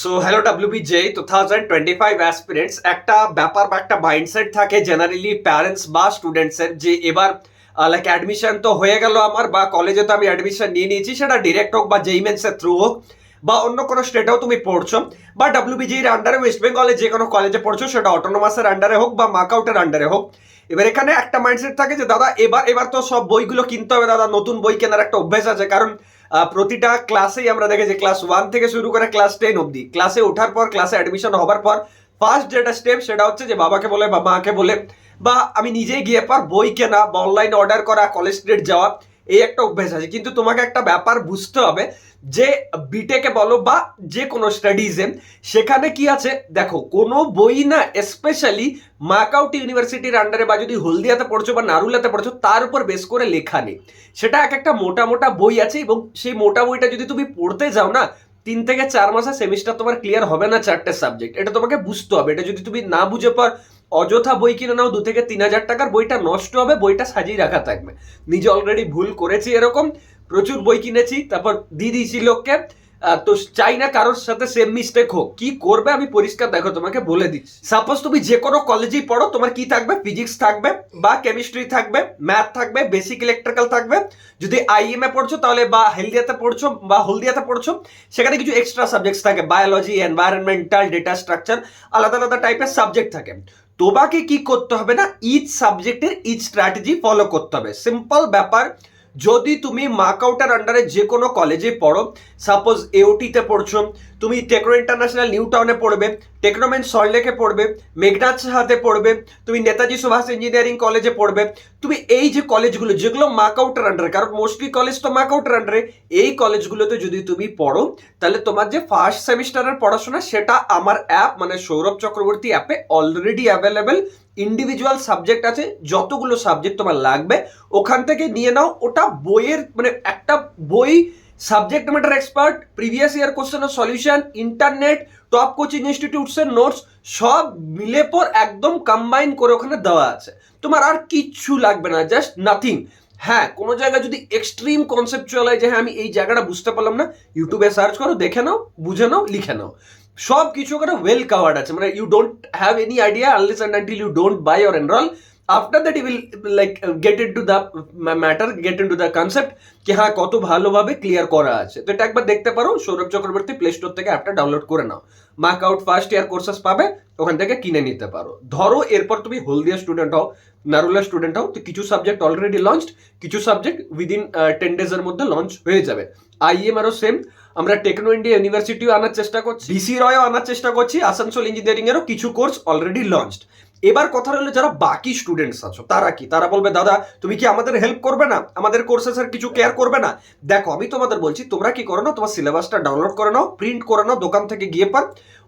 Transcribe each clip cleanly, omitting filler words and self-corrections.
So hello WBJ 2025 aspirants একটা ব্যাপার বা একটা মাইন্ডসেট থাকে জেনারেলি প্যারেন্টস বা স্টুডেন্টসের যে এবার লাইক অ্যাডমিশন তো হয়ে গেল আমার বা কলেজে তো আমি অ্যাডমিশন নিয়ে নিয়েছি, সেটা ডিরেক্ট হোক বা জেই মেন্সের থ্রু হোক বা অন্য কোনো স্টেটেও তুমি পড়ছো বা ডাব্লিউবিজির আন্ডারে ওয়েস্ট বেঙ্গলে যে কোনো কলেজে পড়ছো, সেটা অটোনোমাসের আন্ডারে হোক বা মার্কআউটের আন্ডারে হোক। এবার এখানে একটা মাইন্ডসেট থাকে যে দাদা এবার এবার তো সব বইগুলো কিনতে হবে, দাদা নতুন বই কেনার একটা অভ্যেস আছে, কারণ প্রতিটা ক্লাসেই আমরা দেখেছি ক্লাস 1 থেকে শুরু করে ক্লাস 10 অবধি ক্লাসে ওঠার পর ক্লাসে অ্যাডমিশন হবার পর ফার্স্ট যেটা স্টেপ সেটা হচ্ছে যে বাবাকে বলে বা মাকে বলে বা আমি নিজেই গিয়ে পর বই কেনা বা অনলাইনে অর্ডার করা, কলেজ স্ট্রিট যাওয়া, এই একটা অভ্যেস আছে। কিন্তু তোমাকে একটা ব্যাপার বুঝতে হবে যে বিটেকে বলো বা যে কোনো স্টাডিজে সেখানে কি আছে দেখো, কোনো বই না স্পেশালি মার্কআউট ইউনিভার্সিটির আন্ডারে বা যদি হলদিয়াতে পড়ছো বা নারুলাতে পড়ছো তার উপর বেস করে লেখা নেই। সেটা এক একটা মোটা মোটা বই আছে এবং সেই মোটা বইটা যদি তুমি পড়তে যাও না 3 থেকে 4 মাসে সেমিস্টার তোমার ক্লিয়ার হবে না 4টে সাবজেক্ট। এটা তোমাকে বুঝতে হবে। এটা যদি তুমি না বুঝে পর অযথা বই কিনে নাও 2 থেকে 3 হাজার টাকার, বইটা নষ্ট হবে, বইটা সাজিয়ে রাখা থাকবে। নিজে অলরেডি ভুল করেছি এরকম, প্রচুর বই কিনেছি তারপর দিয়ে দিয়েছি লোককে। তো চাই না কারোর সাথে সেম মিস্টেক হোক। কি করবে আমি পরিষ্কার দেখো তোমাকে বলে দিচ্ছি। সাপোজ তুমি যে কোনো কলেজেই পড়ো, তোমার কি থাকবে, ফিজিক্স থাকবে বা কেমিস্ট্রি থাকবে, ম্যাথ থাকবে, বেসিক ইলেকট্রিক্যাল থাকবে। যদি আইএম এ পড়ছো তাহলে বা হেলদিয়াতে পড়ছো বা হলদিয়াতে পড়ছো সেখানে কিছু এক্সট্রা সাবজেক্টস থাকে, বায়োলজি, এনভায়রনমেন্টাল, ডেটা স্ট্রাকচার, আলাদা আলাদা টাইপের সাবজেক্ট থাকে। তোমাকে কি করতে হবে না, ইচ সাবজেক্টের ইচ স্ট্র্যাটেজি ফলো করতে হবে। সিম্পল ব্যাপার। যদি তুমি মার্কআউটের আন্ডারে যে কোনো কলেজে পড়ো, সাপোজ এওটিতে পড়ছো, তুমি টেকনো ইন্টারন্যাশনাল নিউ টাউনে পড়বে, টেকনোমেন সল্টলেকে পড়বে, মেঘনাথ সাহাতে পড়বে, তুমি নেতাজি সুভাষ ইঞ্জিনিয়ারিং কলেজে পড়বে, তুমি এই যে কলেজগুলো যেগুলো মার্কআউটের আন্ডারে, কারণ মোস্টলি কলেজ তো মার্কআউটের আন্ডারে, এই কলেজগুলোতে যদি তুমি পড়ো তাহলে তোমার যে ফার্স্ট সেমিস্টারের পড়াশোনা সেটা আমার অ্যাপ মানে সৌরভ চক্রবর্তী অ্যাপে অলরেডি অ্যাভেলেবেল। ইন্ডিভিজুয়াল সাবজেক্ট আছে, যতগুলো সাবজেক্ট তোমার লাগবে ওখান থেকে নিয়ে নাও। ওটা বইয়ের মানে একটা বই, subject matter expert, previous year কোশ্চেনের সলিউশন, ইন্টারনেট, টপ কোচিং ইনস্টিটিউটসের নোটস সব মিলে পর একদম কম্বাইন করে ওখানে দেওয়া আছে। তোমার আর কিচ্ছু লাগবে না, জাস্ট নাথিং। হ্যাঁ, কোনো জায়গায় যদি এক্সট্রিম কনসেপচুয়াল হয় যে হ্যাঁ আমি এই জায়গাটা বুঝতে পারলাম না, ইউটিউবে সার্চ করো, দেখে নাও, বুঝে নাও, লিখে নাও। সব কিছু ওখানে ওয়েল কাভার্ড আছে। মানে you don't have any idea unless and until you don't buy or enroll. After that you will like get in to the matter, get in to the concept কি হ্যাঁ কত ভালোভাবে ক্লিয়ার করা আছে। তো এটা একবার দেখতে পারো, সৌরভ চক্রবর্তী প্লে স্টোর থেকে অ্যাপটা ডাউনলোড করে নাও। মার্কআউট ফার্স্ট ইয়ার কোর্সেস পাবে, ওখান থেকে কিনে নিতে পারো। ধরো এরপর তুমি হলদিয়া স্টুডেন্ট হও, নারুলা স্টুডেন্ট হও, তো কিছু সাবজেক্ট অলরেডি লঞ্চড, কিছু সাবজেক্ট উইদিন 10 ডেজের মধ্যে লঞ্চ হয়ে যাবে। আইএম আরও সেম, আমরা টেকনো ইন্ডিয়া ইউনিভার্সিটিও আনার চেষ্টা করছি, ডিসি রয়ও আনার চেষ্টা করছি, আসানসোল ইঞ্জিনিয়ারিং এরও কিছু কোর্স অলরেডি লঞ্চড। এবার কথা হলো যারা বাকি স্টুডেন্টস আছো তারা কি, তারা বলবে দাদা তুমি কি আমাদের হেল্প করবে না, আমাদের কোর্সেসের কিছু কেয়ার করবে না? দেখো আমি তোমাদের বলছি, তোমরা কি করো না, তোমার সিলেবাসটা ডাউনলোড করে নাও, প্রিন্ট করে নাও দোকান থেকে গিয়ে পর,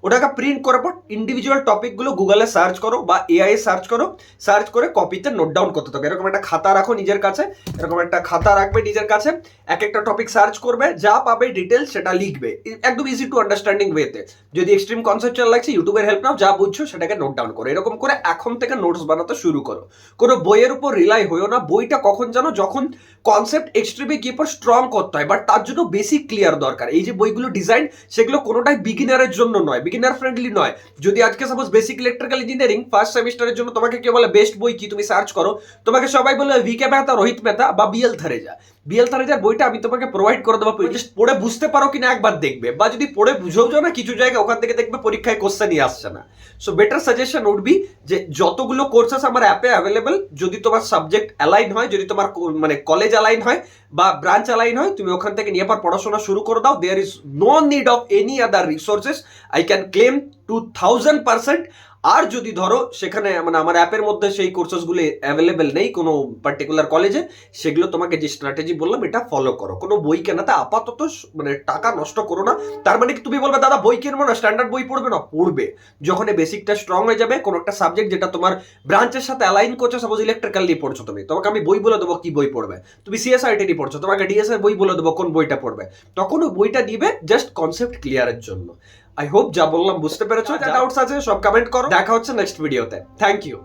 ওটাকে প্রিন্ট করার পর ইন্ডিভিজুয়াল টপিকগুলো গুগলে সার্চ করো বা এআই সার্চ করো, সার্চ করে কপিতে নোট ডাউন করতে হবে। এরকম একটা খাতা রাখো নিজের কাছে, এরকম একটা খাতা রাখবে নিজের কাছে, এক একটা টপিক সার্চ করবে, যা পাবে ডিটেলস সেটা লিখবে একদম ইজি টু আন্ডারস্ট্যান্ডিং ওয়েতে। যদি এক্সট্রিম কনসেপচুয়াল লাগছে ইউটিউবের হেল্প নাও, যা বুঝছো সেটাকে নোট ডাউন করো। এরকম করে এখন থেকে নোটস বানাতে শুরু করো। কোনো বইয়ের উপর রিলাই হইও না। বইটা কখন জানো, যখন কনসেপ্ট এক্সট্রিমে গিয়ে পর স্ট্রং করতে হয়, বাট তার জন্য বেসিক ক্লিয়ার দরকার। এই যে বইগুলো ডিজাইন সেগুলো কোনোটাই বিগিনারের জন্য নয়, বিগিনার ফ্রেন্ডলি নয়। যদি আজকে suppose basic electrical engineering first সেমিস্টারের জন্য তোমাকে কেউ বলে বেস্ট বই কি, তুমি সার্চ করো, তোমাকে সবাই বলে ভিকে মেহতা, রোহিত মেহতা বা বিএল থারেজা। বিএল থারেজার বইটা আমি তোমাকে প্রোভাইড করে দেবো, জাস্ট পড়ে বুঝতে পারো কিনা একবার দেখবে, বা যদি পড়ে বুঝেও যাও না কিছু জায়গায় ওখান থেকে দেখবে পরীক্ষায় কোশ্চেনই আসছে না। So better suggestion would be যে যতগুলো কোর্সেস আমার অ্যাপে অ্যাভেলেবল, যদি তোমার সাবজেক্ট অ্যালাইন হয়, যদি তোমার মানে কলেজ অ্যালাইন হয় বা ব্রাঞ্চ অ্যালাইন হয়, তুমি ওখান থেকে নিয়ে পর পড়াশোনা শুরু করে দাও। There is no need of any other resources, I can claim 2000%। আর যদি ধরো সেখানে মানে আমার অ্যাপের মধ্যে সেই কোর্সেসগুলো অ্যাভেলেবেল নেই কোনো পার্টিকুলার কলেজে, সেগুলো তোমাকে যে স্ট্র্যাটেজি বললাম এটা ফলো করো। কোনো বই কেনাতে আপাতত মানে টাকা নষ্ট করো না। তার মানে কি তুমি বলবে দাদা বই কিনবো না, স্ট্যান্ডার্ড বই পড়বে না? পড়বে। যখন এই বেসিকটা স্ট্রং হয়ে যাবে, কোনো একটা সাবজেক্ট যেটা তোমার ব্রাঞ্চের সাথে অ্যালাইন করছো, সাপোজ ইলেকট্রিক্যাল নিয়ে পড়ছো তুমি, তোমাকে আমি বই বলে দেবো কি বই পড়বে। তুমি সিএসআইটি নিয়ে পড়ছো, তোমাকে ডিএসএর বই বলে দেবো কোন বইটা পড়বে। তখন ওই বইটা দিবে জাস্ট কনসেপ্ট ক্লিয়ারের জন্য। আই হোপ যা বললাম বুঝতে পেরেছো। যা ডাউটস আছে সব কমেন্ট করো। দেখা হচ্ছে নেক্সট ভিডিওতে। Thank you.